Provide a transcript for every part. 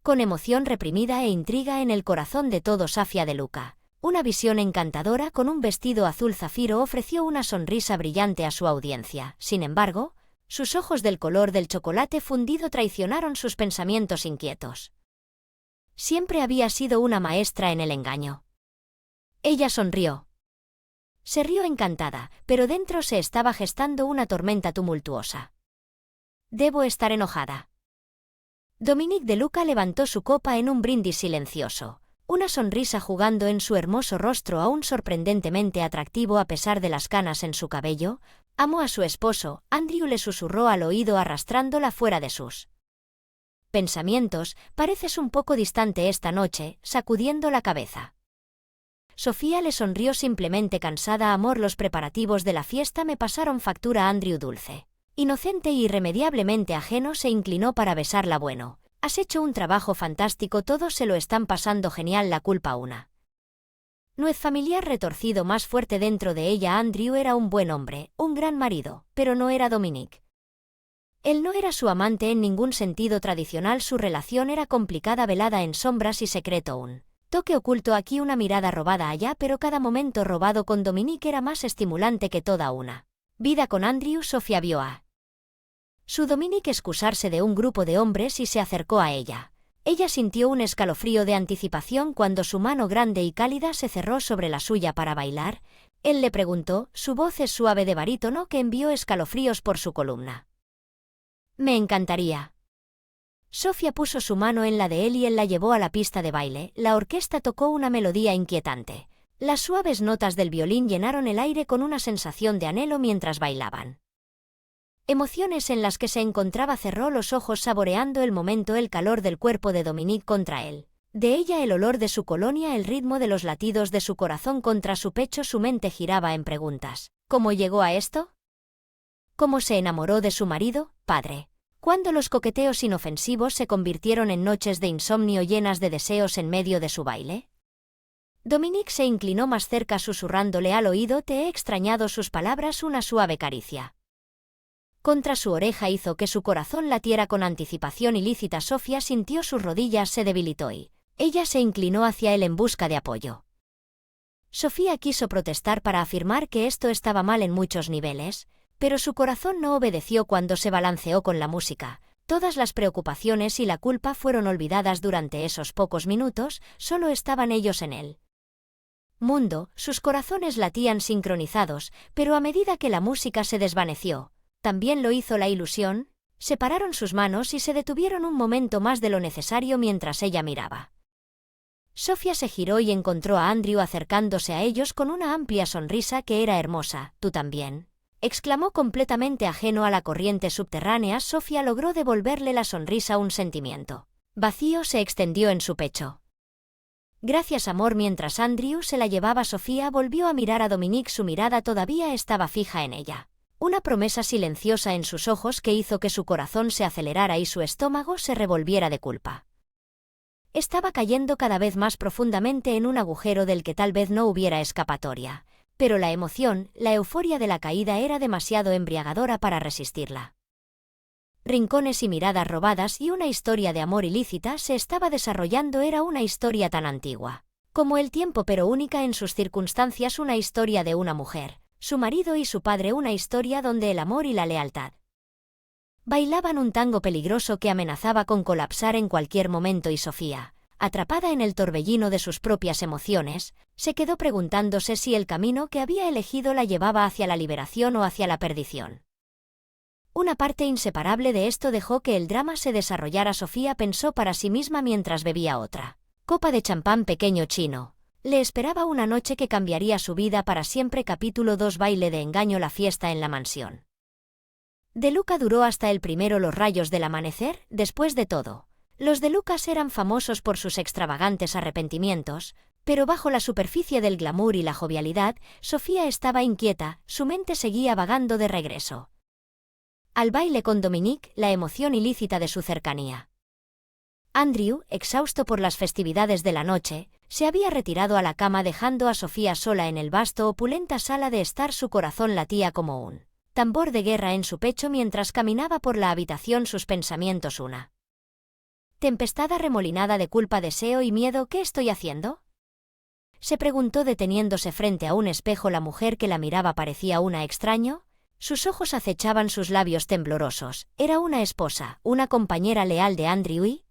con emoción reprimida e intriga en el corazón de todo Sofía de Luca. Una visión encantadora con un vestido azul zafiro ofreció una sonrisa brillante a su audiencia. Sin embargo, sus ojos del color del chocolate fundido traicionaron sus pensamientos inquietos. Siempre había sido una maestra en el engaño. Ella sonrió. Se rió encantada, pero dentro se estaba gestando una tormenta tumultuosa. Debo estar enojada. Dominique de Luca levantó su copa en un brindis silencioso, una sonrisa jugando en su hermoso rostro aún sorprendentemente atractivo a pesar de las canas en su cabello. Amó a su esposo, Andrew le susurró al oído arrastrándola fuera de sus pensamientos. Pareces un poco distante esta noche, sacudiendo la cabeza. Sofía le sonrió simplemente cansada. Amor, los preparativos de la fiesta me pasaron factura. Andrew, dulce, inocente e irremediablemente ajeno, se inclinó para besarla. Bueno, has hecho un trabajo fantástico, todos se lo están pasando genial. La culpa una nuez familiar retorcido más fuerte dentro de ella. Andrew era un buen hombre, un gran marido, pero no era Dominique. Él no era su amante en ningún sentido tradicional. Su relación era complicada, velada en sombras y secreto. Un toque oculto aquí, una mirada robada allá, pero cada momento robado con Dominique era más estimulante que toda una vida con Andrew. Sofía vio a su Dominique excusarse de un grupo de hombres y se acercó a ella. Ella sintió un escalofrío de anticipación cuando su mano grande y cálida se cerró sobre la suya para bailar. Él le preguntó, su voz es suave de barítono que envió escalofríos por su columna. Me encantaría. Sofía puso su mano en la de él y él la llevó a la pista de baile. La orquesta tocó una melodía inquietante. Las suaves notas del violín llenaron el aire con una sensación de anhelo mientras bailaban. Emociones en las que se encontraba. Cerró los ojos saboreando el momento, el calor del cuerpo de Dominique contra él. De ella el olor de su colonia, el ritmo de los latidos de su corazón contra su pecho. Su mente giraba en preguntas. ¿Cómo llegó a esto? ¿Cómo se enamoró de su marido, padre? ¿Cuándo los coqueteos inofensivos se convirtieron en noches de insomnio llenas de deseos en medio de su baile? Dominique se inclinó más cerca susurrándole al oído. Te he extrañado. Sus palabras, una suave caricia contra su oreja, hizo que su corazón latiera con anticipación ilícita. Sofía sintió sus rodillas se debilitó y ella se inclinó hacia él en busca de apoyo. Sofía quiso protestar para afirmar que esto estaba mal en muchos niveles, pero su corazón no obedeció cuando se balanceó con la música. Todas las preocupaciones y la culpa fueron olvidadas durante esos pocos minutos. Solo estaban ellos en el mundo. Sus corazones latían sincronizados, pero a medida que la música se desvaneció, también lo hizo la ilusión. Separaron sus manos y se detuvieron un momento más de lo necesario mientras ella miraba. Sofía se giró y encontró a Andrew acercándose a ellos con una amplia sonrisa que era hermosa. ¿Tú también?, exclamó completamente ajeno a la corriente subterránea. Sofía logró devolverle la sonrisa. Un sentimiento vacío se extendió en su pecho. Gracias, amor. Mientras Andrew se la llevaba, Sofía volvió a mirar a Dominique. Su mirada todavía estaba fija en ella. Una promesa silenciosa en sus ojos que hizo que su corazón se acelerara y su estómago se revolviera de culpa. Estaba cayendo cada vez más profundamente en un agujero del que tal vez no hubiera escapatoria, pero la emoción, la euforia de la caída era demasiado embriagadora para resistirla. Rincones y miradas robadas y una historia de amor ilícita se estaba desarrollando. Era una historia tan antigua como el tiempo, pero única en sus circunstancias. Una historia de una mujer, su marido y su padre. Una historia donde el amor y la lealtad bailaban un tango peligroso que amenazaba con colapsar en cualquier momento. Y Sofía, atrapada en el torbellino de sus propias emociones, se quedó preguntándose si el camino que había elegido la llevaba hacia la liberación o hacia la perdición. Una parte inseparable de esto dejó que el drama se desarrollara. Sofía pensó para sí misma mientras bebía otra copa de champán. Pequeño chino. Le esperaba una noche que cambiaría su vida para siempre. Capítulo 2. Baile de engaño. La fiesta en la mansión de Luca duró hasta el primero. Los rayos del amanecer. Después de todo, los de Lucas eran famosos por sus extravagantes arrepentimientos, pero bajo la superficie del glamour y la jovialidad, Sofía estaba inquieta. Su mente seguía vagando de regreso al baile con Dominique, la emoción ilícita de su cercanía. Andrew, exhausto por las festividades de la noche, se había retirado a la cama dejando a Sofía sola en el vasto opulenta sala de estar. Su corazón latía como un tambor de guerra en su pecho mientras caminaba por la habitación. Sus pensamientos una Tempestada remolinada de culpa, deseo y miedo, ¿qué estoy haciendo?, se preguntó deteniéndose frente a un espejo. La mujer que la miraba parecía una extraño. Sus ojos acechaban sus labios temblorosos. ¿Era una esposa, una compañera leal de Andrew y?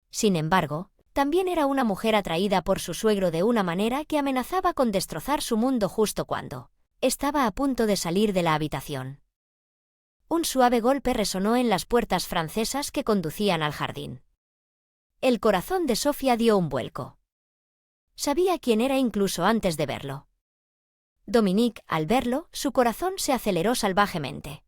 Sin embargo, también era una mujer atraída por su suegro de una manera que amenazaba con destrozar su mundo justo cuando estaba a punto de salir de la habitación. Un suave golpe resonó en las puertas francesas que conducían al jardín. El corazón de Sofía dio un vuelco. Sabía quién era incluso antes de verlo. Dominique, al verlo, su corazón se aceleró salvajemente.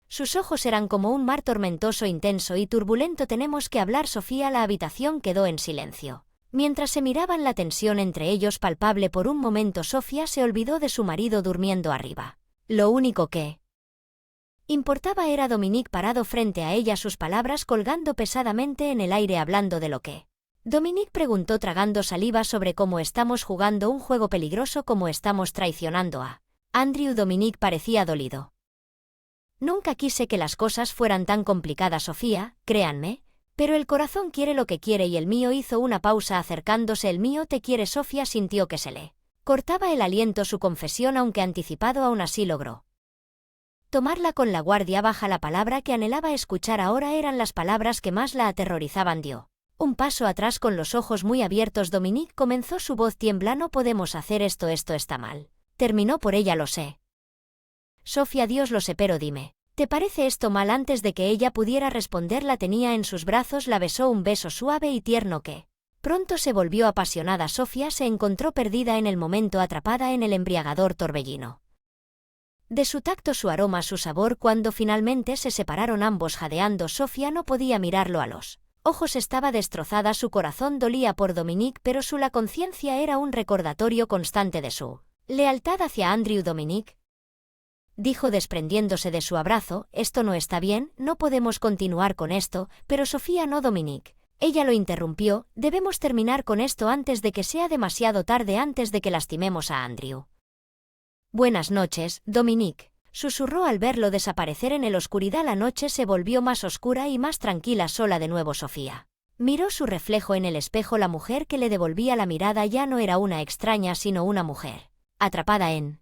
Sus ojos eran como un mar tormentoso, intenso y turbulento. Tenemos que hablar, Sofía. La habitación quedó en silencio. Mientras se miraban, la tensión entre ellos palpable. Por un momento Sofía se olvidó de su marido durmiendo arriba. Lo único que importaba era Dominique parado frente a ella, sus palabras colgando pesadamente en el aire. ¿Hablando de lo que? Dominique preguntó tragando saliva. Sobre cómo estamos jugando un juego peligroso, cómo estamos traicionando a Andrew. Dominique parecía dolido. Nunca quise que las cosas fueran tan complicadas, Sofía, créanme, pero el corazón quiere lo que quiere y el mío. Hizo una pausa acercándose. El mío te quiere. Sofía sintió que se le cortaba el aliento. Su confesión, aunque anticipado, aún así logró tomarla con la guardia baja. La palabra que anhelaba escuchar ahora eran las palabras que más la aterrorizaban. Dio un paso atrás con los ojos muy abiertos. Dominique, comenzó, su voz tiembla. No podemos hacer esto está mal. Terminó por ella. Lo sé, Sofía, Dios lo sé, pero dime, ¿te parece esto mal? Antes de que ella pudiera responder, la tenía en sus brazos, la besó, un beso suave y tierno que pronto se volvió apasionada. Sofía se encontró perdida en el momento, atrapada en el embriagador torbellino de su tacto, su aroma, su sabor. Cuando finalmente se separaron ambos jadeando, Sofía no podía mirarlo a los ojos. Estaba destrozada, su corazón dolía por Dominique, pero la conciencia era un recordatorio constante de su lealtad hacia Andrew. Dominique, dijo desprendiéndose de su abrazo, esto no está bien, no podemos continuar con esto. Pero Sofía, no, Dominique. Ella lo interrumpió, debemos terminar con esto antes de que sea demasiado tarde, antes de que lastimemos a Andrew. Buenas noches, Dominique, susurró al verlo desaparecer en la oscuridad. La noche se volvió más oscura y más tranquila. Sola de nuevo, Sofía miró su reflejo en el espejo. La mujer que le devolvía la mirada ya no era una extraña, sino una mujer atrapada en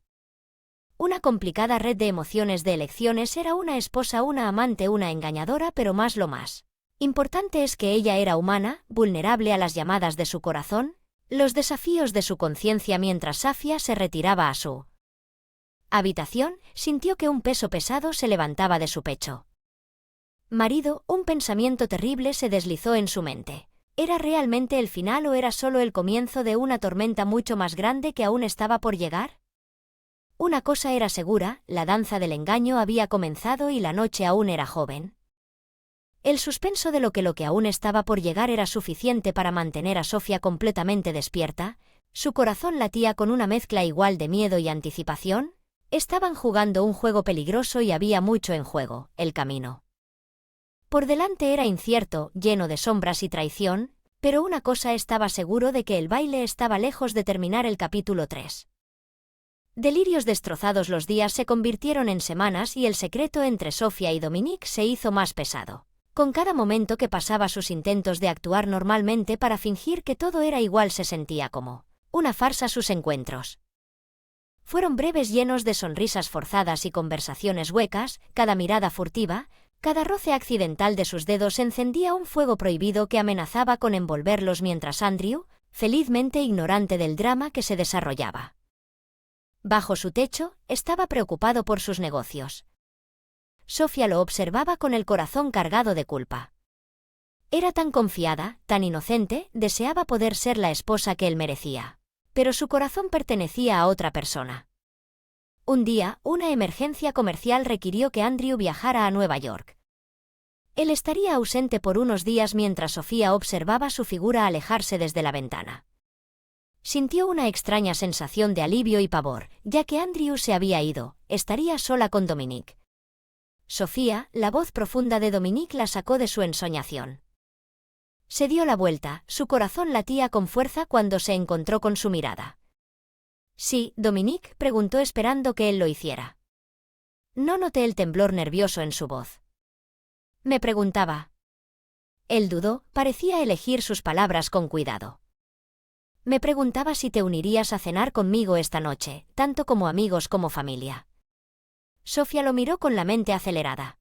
una complicada red de emociones, de elecciones. Era una esposa, una amante, una engañadora, pero lo más importante es que ella era humana, vulnerable a las llamadas de su corazón, los desafíos de su conciencia. Mientras Sofía se retiraba a su habitación, sintió que un peso pesado se levantaba de su pecho. Marido, un pensamiento terrible se deslizó en su mente. ¿Era realmente el final o era solo el comienzo de una tormenta mucho más grande que aún estaba por llegar? Una cosa era segura, la danza del engaño había comenzado y la noche aún era joven. El suspenso de lo que aún estaba por llegar era suficiente para mantener a Sofía completamente despierta. Su corazón latía con una mezcla igual de miedo y anticipación. Estaban jugando un juego peligroso y había mucho en juego. El camino por delante era incierto, lleno de sombras y traición, pero una cosa estaba seguro, de que el baile estaba lejos de terminar. El capítulo 3. Delirios destrozados. Los días se convirtieron en semanas y el secreto entre Sofía y Dominique se hizo más pesado. Con cada momento que pasaba, sus intentos de actuar normalmente para fingir que todo era igual se sentía como una farsa. Sus encuentros fueron breves, llenos de sonrisas forzadas y conversaciones huecas. Cada mirada furtiva, cada roce accidental de sus dedos encendía un fuego prohibido que amenazaba con envolverlos, mientras Andrew, felizmente ignorante del drama que se desarrollaba bajo su techo, estaba preocupado por sus negocios. Sofía lo observaba con el corazón cargado de culpa. Era tan confiada, tan inocente, deseaba poder ser la esposa que él merecía. Pero su corazón pertenecía a otra persona. Un día, una emergencia comercial requirió que Andrew viajara a Nueva York. Él estaría ausente por unos días mientras Sofía observaba su figura alejarse desde la ventana. Sintió una extraña sensación de alivio y pavor, ya que Andrew se había ido, estaría sola con Dominique. Sofía, la voz profunda de Dominique la sacó de su ensoñación. Se dio la vuelta, su corazón latía con fuerza cuando se encontró con su mirada. «Sí, Dominique», preguntó esperando que él lo hiciera. No noté el temblor nervioso en su voz. Me preguntaba. Él dudó, parecía elegir sus palabras con cuidado. Me preguntaba si te unirías a cenar conmigo esta noche, tanto como amigos como familia. Sofía lo miró con la mente acelerada.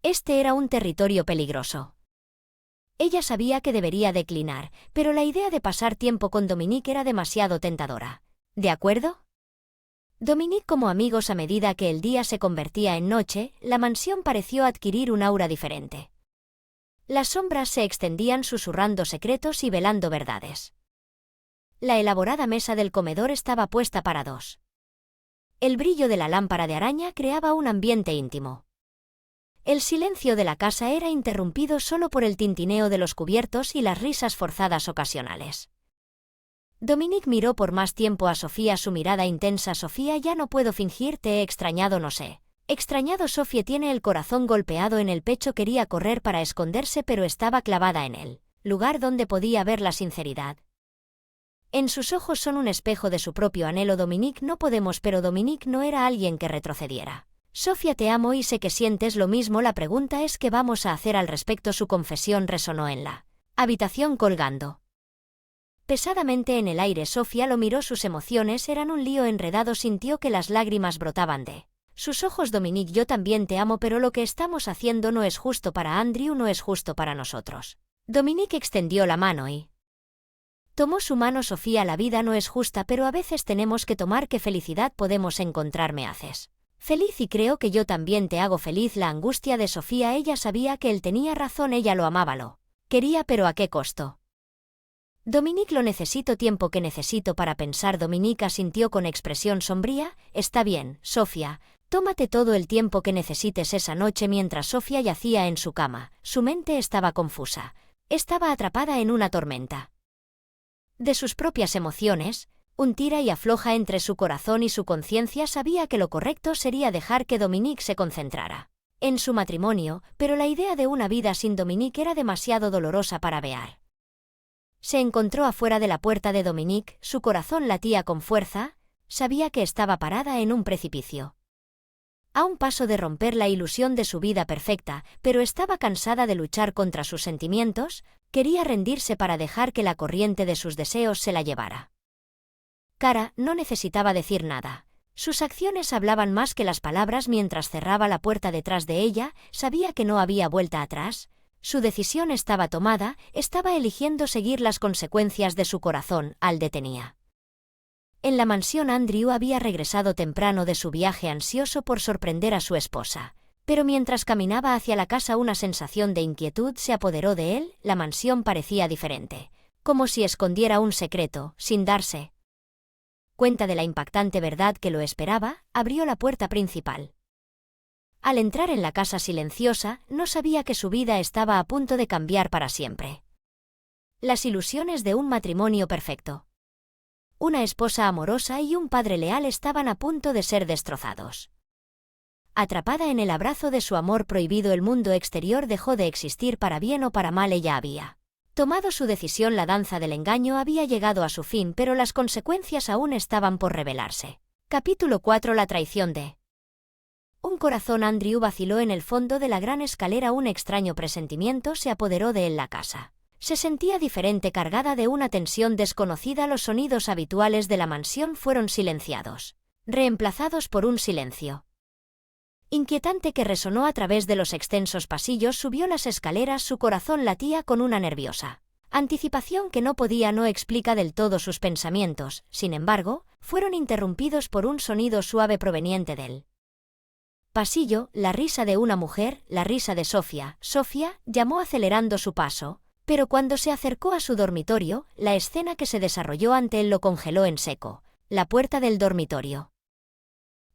Este era un territorio peligroso. Ella sabía que debería declinar, pero la idea de pasar tiempo con Dominique era demasiado tentadora. ¿De acuerdo? Dominique como amigos. A medida que el día se convertía en noche, la mansión pareció adquirir un aura diferente. Las sombras se extendían susurrando secretos y velando verdades. La elaborada mesa del comedor estaba puesta para dos. El brillo de la lámpara de araña creaba un ambiente íntimo. El silencio de la casa era interrumpido solo por el tintineo de los cubiertos y las risas forzadas ocasionales. Dominique miró por más tiempo a Sofía, su mirada intensa. Sofía, ya no puedo fingir, te he extrañado, no sé. Extrañado. Sofía tiene el corazón golpeado en el pecho, quería correr para esconderse, pero estaba clavada en él, lugar donde podía ver la sinceridad. En sus ojos son un espejo de su propio anhelo. Dominique, no podemos, pero Dominique no era alguien que retrocediera. Sofía, te amo y sé que sientes lo mismo. La pregunta es qué vamos a hacer al respecto. Su confesión resonó en la habitación colgando pesadamente en el aire. Sofía lo miró, sus emociones eran un lío enredado, sintió que las lágrimas brotaban de sus ojos. Dominique, yo también te amo, pero lo que estamos haciendo no es justo para Andrew, no es justo para nosotros. Dominique extendió la mano y tomó su mano. Sofía, la vida no es justa, pero a veces tenemos que tomar. ¿Qué felicidad podemos encontrar? Me haces feliz y creo que yo también te hago feliz. La angustia de Sofía, ella sabía que él tenía razón, ella lo amaba, lo quería, pero ¿a qué costo? Dominique, lo necesito tiempo que necesito para pensar. Dominique asintió con expresión sombría. Está bien, Sofía, tómate todo el tiempo que necesites. Esa noche, mientras Sofía yacía en su cama, su mente estaba confusa. Estaba atrapada en una tormenta de sus propias emociones, un tira y afloja entre su corazón y su conciencia. Sabía que lo correcto sería dejar que Dominique se concentrara en su matrimonio, pero la idea de una vida sin Dominique era demasiado dolorosa para Bear. Se encontró afuera de la puerta de Dominique, su corazón latía con fuerza, sabía que estaba parada en un precipicio. A un paso de romper la ilusión de su vida perfecta, pero estaba cansada de luchar contra sus sentimientos, quería rendirse para dejar que la corriente de sus deseos se la llevara. Cara no necesitaba decir nada. Sus acciones hablaban más que las palabras. Mientras cerraba la puerta detrás de ella, sabía que no había vuelta atrás. Su decisión estaba tomada, estaba eligiendo seguir las consecuencias de su corazón. Al detenía. En la mansión, Andrew había regresado temprano de su viaje, ansioso por sorprender a su esposa. Pero mientras caminaba hacia la casa, una sensación de inquietud se apoderó de él. La mansión parecía diferente, como si escondiera un secreto, sin darse cuenta de la impactante verdad que lo esperaba. Abrió la puerta principal. Al entrar en la casa silenciosa, no sabía que su vida estaba a punto de cambiar para siempre. Las ilusiones de un matrimonio perfecto, una esposa amorosa y un padre leal estaban a punto de ser destrozados. Atrapada en el abrazo de su amor prohibido, el mundo exterior dejó de existir. Para bien o para mal, ella había tomado su decisión. La danza del engaño había llegado a su fin, pero las consecuencias aún estaban por revelarse. Capítulo 4. La traición de un corazón. Andrew vaciló en el fondo de la gran escalera. Un extraño presentimiento se apoderó de él. La casa se sentía diferente, cargada de una tensión desconocida. Los sonidos habituales de la mansión fueron silenciados, reemplazados por un silencio inquietante que resonó a través de los extensos pasillos. Subió las escaleras, su corazón latía con una nerviosa anticipación que no explica del todo sus pensamientos. Sin embargo, fueron interrumpidos por un sonido suave proveniente del pasillo, la risa de una mujer, la risa de Sofía. Sofía llamó acelerando su paso, pero cuando se acercó a su dormitorio, la escena que se desarrolló ante él lo congeló en seco. La puerta del dormitorio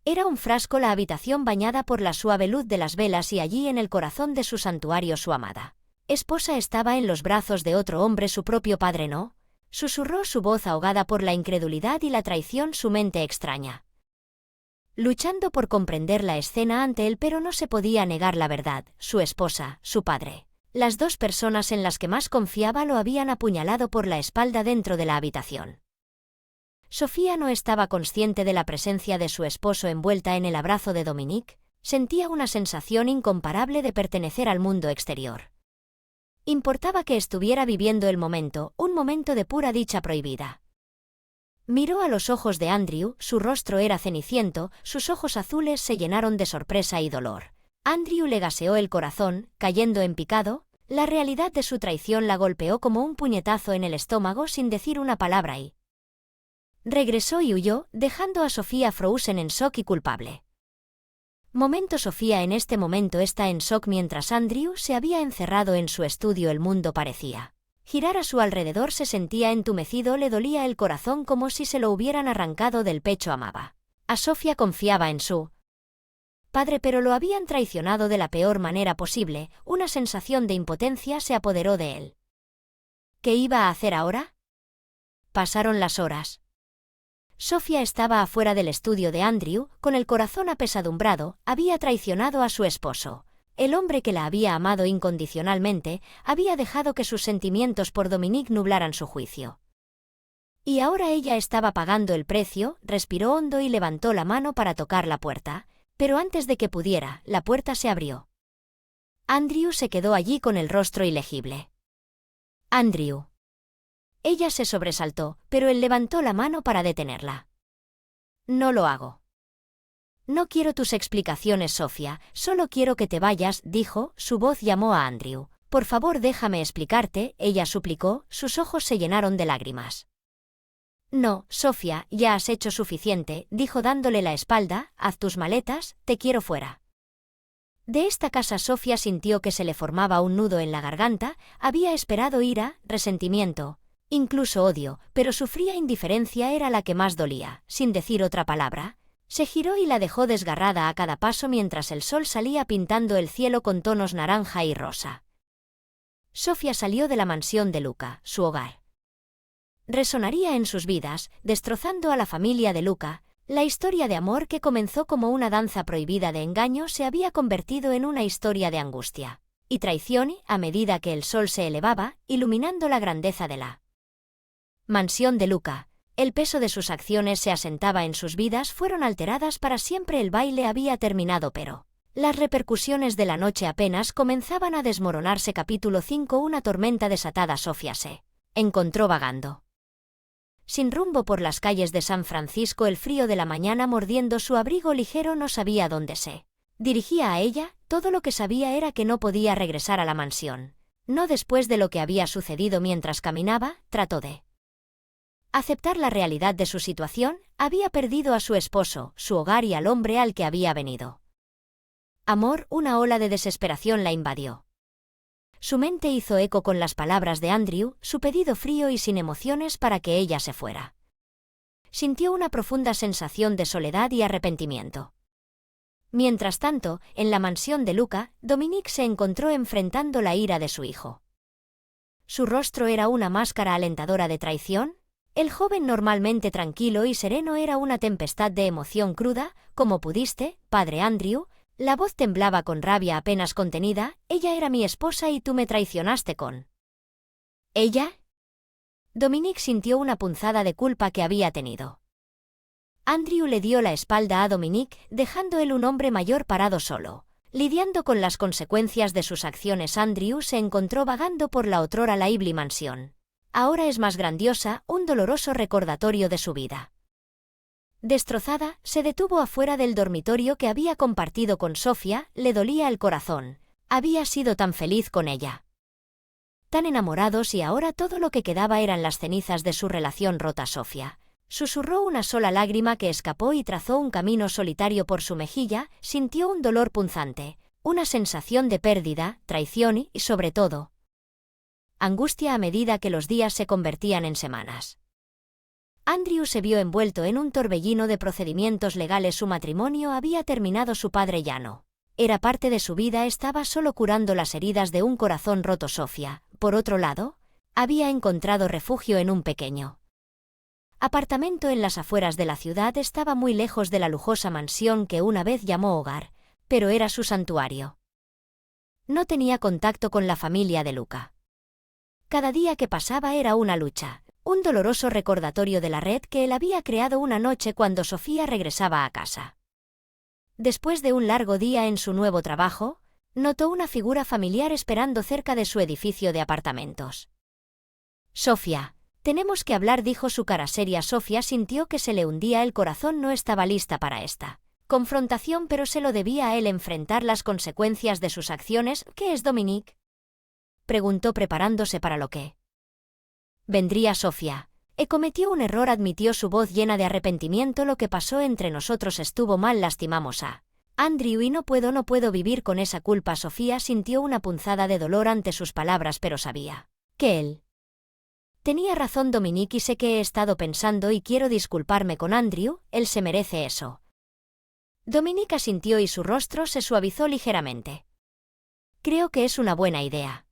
era un frasco, la habitación bañada por la suave luz de las velas, y allí, en el corazón de su santuario, su amada esposa estaba en los brazos de otro hombre. Su propio padre no, susurró, su voz ahogada por la incredulidad y la traición, su mente extraña luchando por comprender la escena ante él, pero no se podía negar la verdad. Su esposa, su padre, las dos personas en las que más confiaba, lo habían apuñalado por la espalda dentro de la habitación. Sofía no estaba consciente de la presencia de su esposo envuelta en el abrazo de Dominique. Sentía una sensación incomparable de pertenecer al mundo exterior. Importaba que estuviera viviendo el momento, un momento de pura dicha prohibida. Miró a los ojos de Andrew, su rostro era ceniciento, sus ojos azules se llenaron de sorpresa y dolor. Andrew le gaseó el corazón, cayendo en picado, la realidad de su traición la golpeó como un puñetazo en el estómago sin decir una palabra y regresó y huyó, dejando a Sofía frozen en shock y culpable. Sofía en este momento está en shock mientras Andrew se había encerrado en su estudio. El mundo parecía girar a su alrededor, se sentía entumecido, le dolía el corazón como si se lo hubieran arrancado del pecho. Amaba a Sofía, confiaba en su padre, pero lo habían traicionado de la peor manera posible. Una sensación de impotencia se apoderó de él. ¿Qué iba a hacer ahora? Pasaron las horas. Sofía estaba afuera del estudio de Andrew, con el corazón apesadumbrado. Había traicionado a su esposo. El hombre que la había amado incondicionalmente había dejado que sus sentimientos por Dominique nublaran su juicio. Y ahora ella estaba pagando el precio. Respiró hondo y levantó la mano para tocar la puerta, pero antes de que pudiera, la puerta se abrió. Andrew se quedó allí con el rostro ilegible. Andrew. Ella se sobresaltó, pero él levantó la mano para detenerla. No lo hago. No quiero tus explicaciones, Sofía, solo quiero que te vayas, dijo. Su voz llamó a Andrew. Por favor, déjame explicarte, ella suplicó, sus ojos se llenaron de lágrimas. No, Sofía, ya has hecho suficiente, dijo dándole la espalda, haz tus maletas, te quiero fuera. De esta casa. Sofía sintió que se le formaba un nudo en la garganta, había esperado ira, resentimiento, incluso odio, pero su fría indiferencia era la que más dolía. Sin decir otra palabra, se giró y la dejó desgarrada a cada paso mientras el sol salía pintando el cielo con tonos naranja y rosa. Sofía salió de la mansión de Luca, su hogar. Resonaría en sus vidas, destrozando a la familia de Luca. La historia de amor que comenzó como una danza prohibida de engaño se había convertido en una historia de angustia y traición a medida que el sol se elevaba, iluminando la grandeza de la mansión de Luca. El peso de sus acciones se asentaba en sus vidas, fueron alteradas para siempre. El baile había terminado, pero las repercusiones de la noche apenas comenzaban a desmoronarse. Capítulo 5. Una tormenta desatada. Sofía se encontró vagando sin rumbo por las calles de San Francisco, el frío de la mañana mordiendo su abrigo ligero. No sabía dónde se dirigía a ella, todo lo que sabía era que no podía regresar a la mansión. No después de lo que había sucedido mientras caminaba. Trató de aceptar la realidad de su situación. Había perdido a su esposo, su hogar y al hombre al que había venido. Amor, una ola de desesperación la invadió. Su mente hizo eco con las palabras de Andrew, su pedido frío y sin emociones para que ella se fuera. Sintió una profunda sensación de soledad y arrepentimiento. Mientras tanto, en la mansión de Luca, Dominique se encontró enfrentando la ira de su hijo. Su rostro era una máscara alentadora de traición. El joven, normalmente tranquilo y sereno, era una tempestad de emoción cruda. ¿Cómo pudiste, padre Andrew? La voz temblaba con rabia apenas contenida. Ella era mi esposa y tú me traicionaste con ¿ella? Dominique sintió una punzada de culpa que había tenido. Andrew le dio la espalda a Dominique, dejando él un hombre mayor parado solo, lidiando con las consecuencias de sus acciones. Andrew se encontró vagando por la otrora Lively Mansión. Ahora es más grandiosa, un doloroso recordatorio de su vida. Destrozada, se detuvo afuera del dormitorio que había compartido con Sofía. Le dolía el corazón. Había sido tan feliz con ella, tan enamorados, y ahora todo lo que quedaba eran las cenizas de su relación rota. Sofía susurró una sola lágrima que escapó y trazó un camino solitario por su mejilla. Sintió un dolor punzante, una sensación de pérdida, traición y, sobre todo, angustia a medida que los días se convertían en semanas. Andrew se vio envuelto en un torbellino de procedimientos legales. Su matrimonio había terminado, su padre ya no era parte de su vida, estaba solo curando las heridas de un corazón roto. Sofía, por otro lado, había encontrado refugio en un pequeño apartamento en las afueras de la ciudad. Estaba muy lejos de la lujosa mansión que una vez llamó hogar, pero era su santuario. No tenía contacto con la familia de Luca. Cada día que pasaba era una lucha. Un doloroso recordatorio de la red que él había creado una noche cuando Sofía regresaba a casa. Después de un largo día en su nuevo trabajo, Notó una figura familiar esperando cerca de su edificio de apartamentos. «Sofía, tenemos que hablar», dijo su cara seria. Sofía sintió que se le hundía el corazón. No estaba lista para esta confrontación, pero se lo debía a él enfrentar las consecuencias de sus acciones. «¿Qué es Dominique?», preguntó preparándose para lo que vendría. Sofía cometió un error, admitió, su voz llena de arrepentimiento. «Lo que pasó entre nosotros estuvo mal, lastimamos a Andrew y no puedo vivir con esa culpa». Sofía sintió una punzada de dolor ante sus palabras, pero sabía que él tenía razón. «Dominique, y sé que he estado pensando y quiero disculparme con Andrew, él se merece eso». Dominique asintió y su rostro se suavizó ligeramente. «Creo que es una buena idea.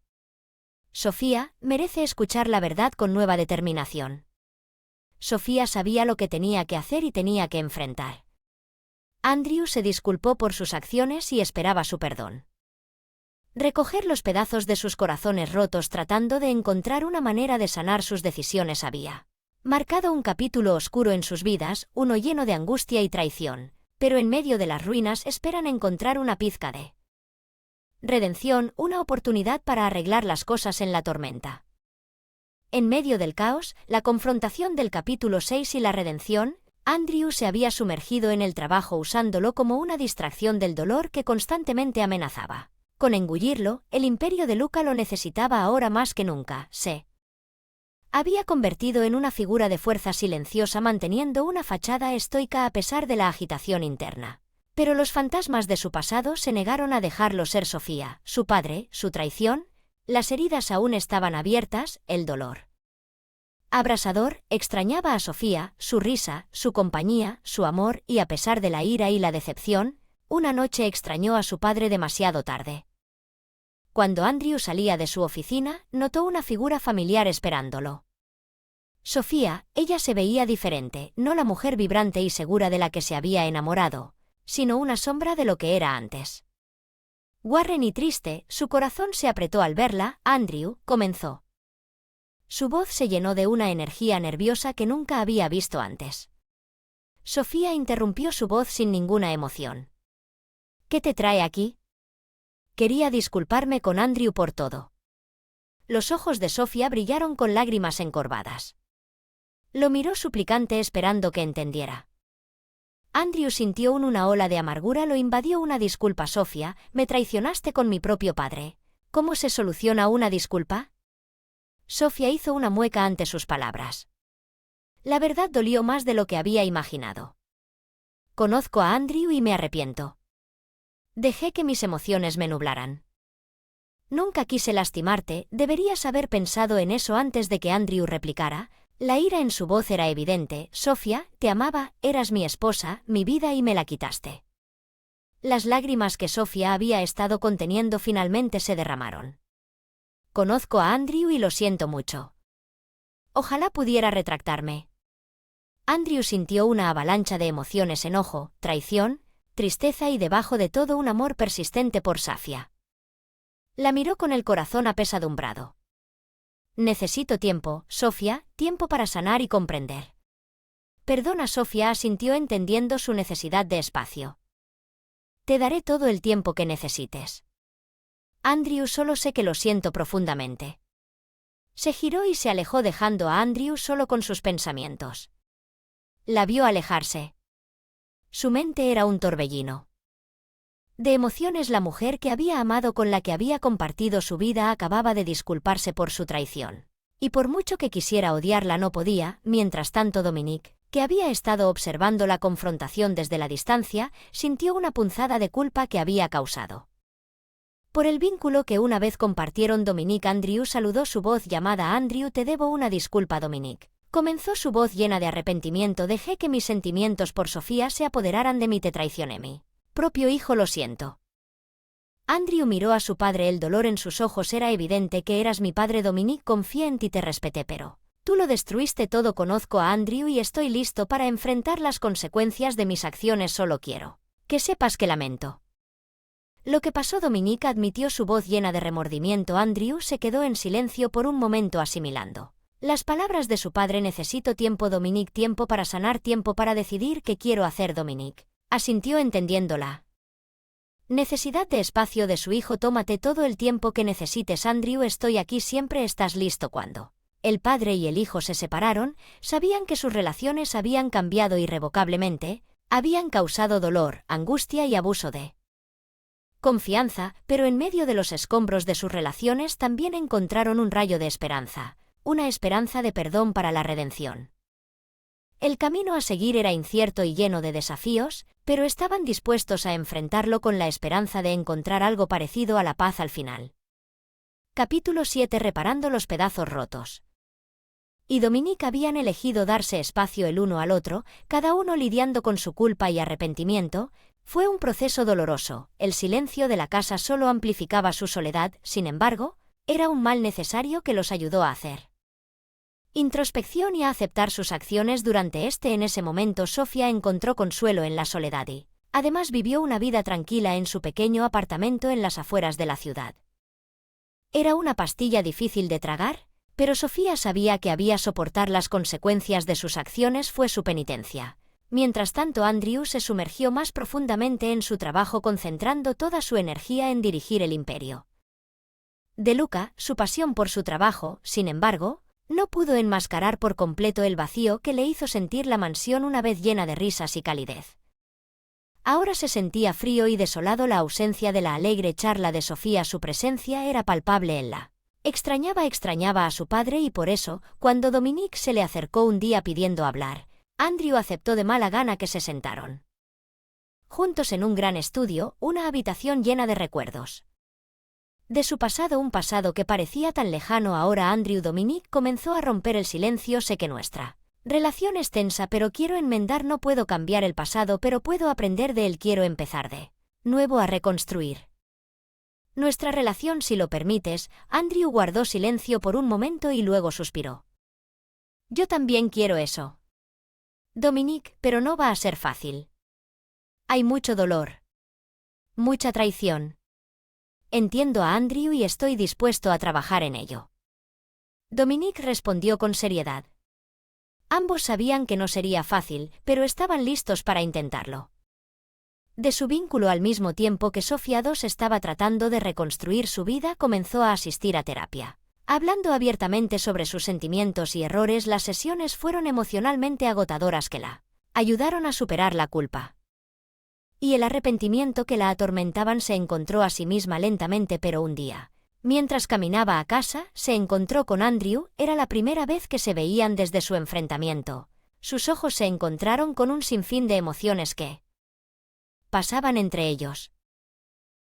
Sofía merece escuchar la verdad con nueva determinación». Sofía sabía lo que tenía que hacer y tenía que enfrentar. Andrew se disculpó por sus acciones y esperaba su perdón. Recoger los pedazos de sus corazones rotos, tratando de encontrar una manera de sanar sus decisiones, había marcado un capítulo oscuro en sus vidas, uno lleno de angustia y traición, pero en medio de las ruinas esperan encontrar una pizca de redención, una oportunidad para arreglar las cosas en la tormenta. En medio del caos, la confrontación del capítulo 6 y la redención, Andrew se había sumergido en el trabajo usándolo como una distracción del dolor que constantemente amenazaba con engullirlo. El imperio de Luca lo necesitaba ahora más que nunca. Se había convertido en una figura de fuerza silenciosa, manteniendo una fachada estoica a pesar de la agitación interna. Pero los fantasmas de su pasado se negaron a dejarlo ser. Sofía, su padre, su traición, las heridas aún estaban abiertas, el dolor abrasador extrañaba a Sofía, su risa, su compañía, su amor, y a pesar de la ira y la decepción, una noche extrañó a su padre demasiado tarde. Cuando Andrew salía de su oficina, notó una figura familiar esperándolo. Sofía, ella se veía diferente, no la mujer vibrante y segura de la que se había enamorado, sino una sombra de lo que era antes. Warren y triste, su corazón se apretó al verla. «Andrew», comenzó. Su voz se llenó de una energía nerviosa que nunca había visto antes. Sofía interrumpió su voz sin ninguna emoción. «¿Qué te trae aquí?». «Quería disculparme con Andrew por todo». Los ojos de Sofía brillaron con lágrimas encorvadas. Lo miró suplicante, esperando que entendiera. Andrew sintió una ola de amargura lo invadió. «Una disculpa, Sofía, me traicionaste con mi propio padre. ¿Cómo se soluciona una disculpa?». Sofía hizo una mueca ante sus palabras. La verdad dolió más de lo que había imaginado. «Conozco a Andrew y me arrepiento. Dejé que mis emociones me nublaran. Nunca quise lastimarte, deberías haber pensado en eso antes de que Andrew replicara». La ira en su voz era evidente. «Sofía, te amaba, eras mi esposa, mi vida y me la quitaste». Las lágrimas que Sofía había estado conteniendo finalmente se derramaron. «Conozco a Andrew y lo siento mucho. Ojalá pudiera retractarme». Andrew sintió una avalancha de emociones: enojo, traición, tristeza y debajo de todo un amor persistente por Sofía. La miró con el corazón apesadumbrado. «Necesito tiempo, Sofía, tiempo para sanar y comprender». «Perdona». Sofía asintió entendiendo su necesidad de espacio. «Te daré todo el tiempo que necesites». «Andrew, solo sé que lo siento profundamente». Se giró y se alejó, dejando a Andrew solo con sus pensamientos. La vio alejarse. Su mente era un torbellino de emociones. La mujer que había amado, con la que había compartido su vida, acababa de disculparse por su traición. Y por mucho que quisiera odiarla no podía. Mientras tanto, Dominique, que había estado observando la confrontación desde la distancia, sintió una punzada de culpa que había causado por el vínculo que una vez compartieron. «Dominique». Andrew saludó, su voz llamada. «Andrew, te debo una disculpa». «Dominique», comenzó su voz llena de arrepentimiento. «Dejé que mis sentimientos por Sofía se apoderaran de mí, te traicioné, mi propio hijo, lo siento». Andrew miró a su padre, el dolor en sus ojos era evidente. «Que eras mi padre, Dominique, confié en ti, te respeté, pero tú lo destruiste todo». «Conozco a Andrew y estoy listo para enfrentar las consecuencias de mis acciones. Solo quiero que sepas que lamento lo que pasó». Dominique admitió, su voz llena de remordimiento. Andrew se quedó en silencio por un momento, asimilando las palabras de su padre. «Necesito tiempo, Dominique, tiempo para sanar, tiempo para decidir qué quiero hacer». Dominique asintió entendiéndola. Necesidad de espacio de su hijo. Tómate todo el tiempo que necesites, Andrew, estoy aquí siempre. ¿Estás listo? Cuando el padre y el hijo se separaron, sabían que sus relaciones habían cambiado irrevocablemente, habían causado dolor, angustia y abuso de confianza, pero en medio de los escombros de sus relaciones también encontraron un rayo de esperanza, una esperanza de perdón para la redención. El camino a seguir era incierto y lleno de desafíos, pero estaban dispuestos a enfrentarlo con la esperanza de encontrar algo parecido a la paz al final. Capítulo 7. Reparando los pedazos rotos. Y Dominique habían elegido darse espacio el uno al otro, cada uno lidiando con su culpa y arrepentimiento. Fue un proceso doloroso, el silencio de la casa solo amplificaba su soledad, sin embargo, era un mal necesario que los ayudó a hacer introspección y a aceptar sus acciones durante En ese momento Sofía encontró consuelo en la soledad y, además, vivió una vida tranquila en su pequeño apartamento en las afueras de la ciudad. Era una pastilla difícil de tragar, pero Sofía sabía que había soportar las consecuencias de sus acciones fue su penitencia. Mientras tanto, Andrew se sumergió más profundamente en su trabajo, concentrando toda su energía en dirigir el imperio de Luca. Su pasión por su trabajo, sin embargo, no pudo enmascarar por completo el vacío que le hizo sentir la mansión una vez llena de risas y calidez. Ahora se sentía frío y desolado. La ausencia de la alegre charla de Sofía, su presencia era palpable en la extrañaba a su padre y por eso, cuando Dominique se le acercó un día pidiendo hablar, Andrew aceptó de mala gana que se sentaron juntos en un gran estudio, una habitación llena de recuerdos de su pasado, un pasado que parecía tan lejano ahora. Dominique comenzó a romper el silencio. Sé que nuestra relación es tensa, pero quiero enmendar. No puedo cambiar el pasado, pero puedo aprender de él. Quiero empezar de nuevo a reconstruir nuestra relación, si lo permites. Andrew guardó silencio por un momento y luego suspiró. Yo también quiero eso, Dominique, pero no va a ser fácil. Hay mucho dolor, mucha traición. Entiendo a Andrew y estoy dispuesto a trabajar en ello. Dominique respondió con seriedad. Ambos sabían que no sería fácil, pero estaban listos para intentarlo. De su vínculo, al mismo tiempo que Sofía II estaba tratando de reconstruir su vida, comenzó a asistir a terapia. Hablando abiertamente sobre sus sentimientos y errores, las sesiones fueron emocionalmente agotadoras que la ayudaron a superar la culpa y el arrepentimiento que la atormentaban. Se encontró a sí misma lentamente, pero un día, mientras caminaba a casa, se encontró con Andrew. Era la primera vez que se veían desde su enfrentamiento. Sus ojos se encontraron con un sinfín de emociones que pasaban entre ellos.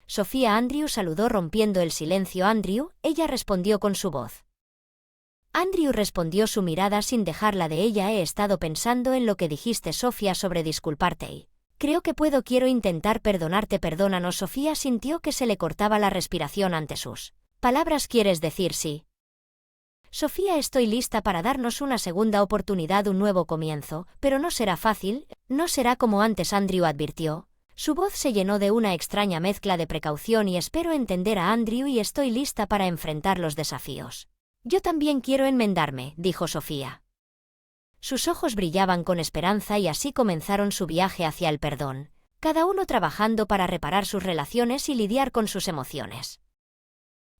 Sofía. Andrew saludó rompiendo el silencio. Andrew, ella respondió con su voz. Andrew respondió su mirada sin dejarla de ella. He estado pensando en lo que dijiste, Sofía, sobre disculparte y creo que quiero intentar perdonarte. Perdónanos. Sofía sintió que se le cortaba la respiración ante sus palabras. ¿Quieres decir sí? Sofía, estoy lista para darnos una segunda oportunidad, un nuevo comienzo, pero no será fácil, no será como antes. Andrew advirtió. Su voz se llenó de una extraña mezcla de precaución y espero entender a Andrew y estoy lista para enfrentar los desafíos. Yo también quiero enmendarme, dijo Sofía. Sus ojos brillaban con esperanza y así comenzaron su viaje hacia el perdón, cada uno trabajando para reparar sus relaciones y lidiar con sus emociones.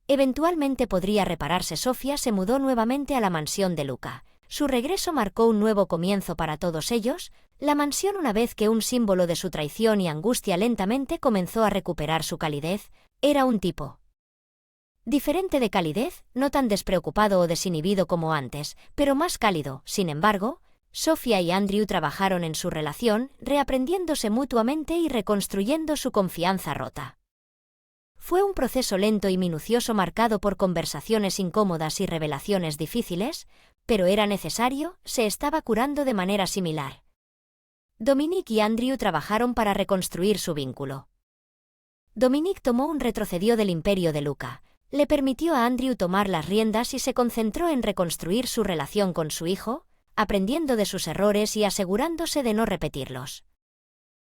Eventualmente podría repararse. Sofía se mudó nuevamente a la mansión de Luca. Su regreso marcó un nuevo comienzo para todos ellos. La mansión, una vez que un símbolo de su traición y angustia, lentamente comenzó a recuperar su calidez. Era un tipo diferente de calidez, no tan despreocupado o desinhibido como antes, pero más cálido. Sin embargo, Sofía y Andrew trabajaron en su relación, reaprendiéndose mutuamente y reconstruyendo su confianza rota. Fue un proceso lento y minucioso, marcado por conversaciones incómodas y revelaciones difíciles, pero era necesario. Se estaba curando de manera similar. Dominique y Andrew trabajaron para reconstruir su vínculo. Dominique tomó un retrocedió del imperio de Luca. Le permitió a Andrew tomar las riendas y se concentró en reconstruir su relación con su hijo, aprendiendo de sus errores y asegurándose de no repetirlos.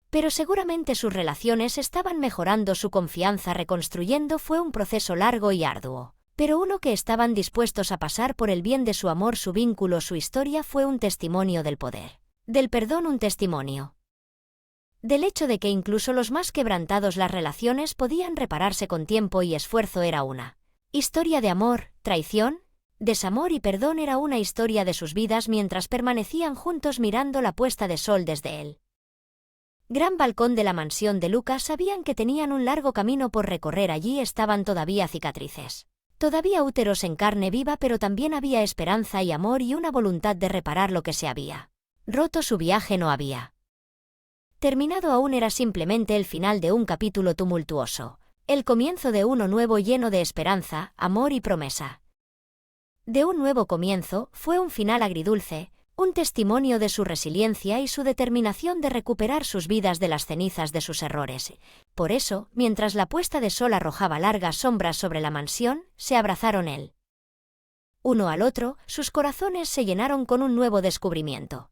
Pero seguramente sus relaciones estaban mejorando. Su confianza reconstruyendo fue un proceso largo y arduo, pero uno que estaban dispuestos a pasar por el bien de su amor. Su vínculo, su historia fue un testimonio del poder del perdón, un testimonio Del hecho de que incluso los más quebrantados las relaciones podían repararse con tiempo y esfuerzo era una historia de amor, traición, desamor y perdón. Era una historia de sus vidas mientras permanecían juntos mirando la puesta de sol desde el gran balcón de la mansión de Luca. Sabían que tenían un largo camino por recorrer. Allí estaban todavía cicatrices, todavía úteros en carne viva, pero también había esperanza y amor y una voluntad de reparar lo que se había roto. Su viaje no había terminado aún, era simplemente el final de un capítulo tumultuoso, el comienzo de uno nuevo lleno de esperanza, amor y promesa. De un nuevo comienzo, fue un final agridulce, un testimonio de su resiliencia y su determinación de recuperar sus vidas de las cenizas de sus errores. Por eso, mientras la puesta de sol arrojaba largas sombras sobre la mansión, se abrazaron uno al otro, sus corazones se llenaron con un nuevo descubrimiento.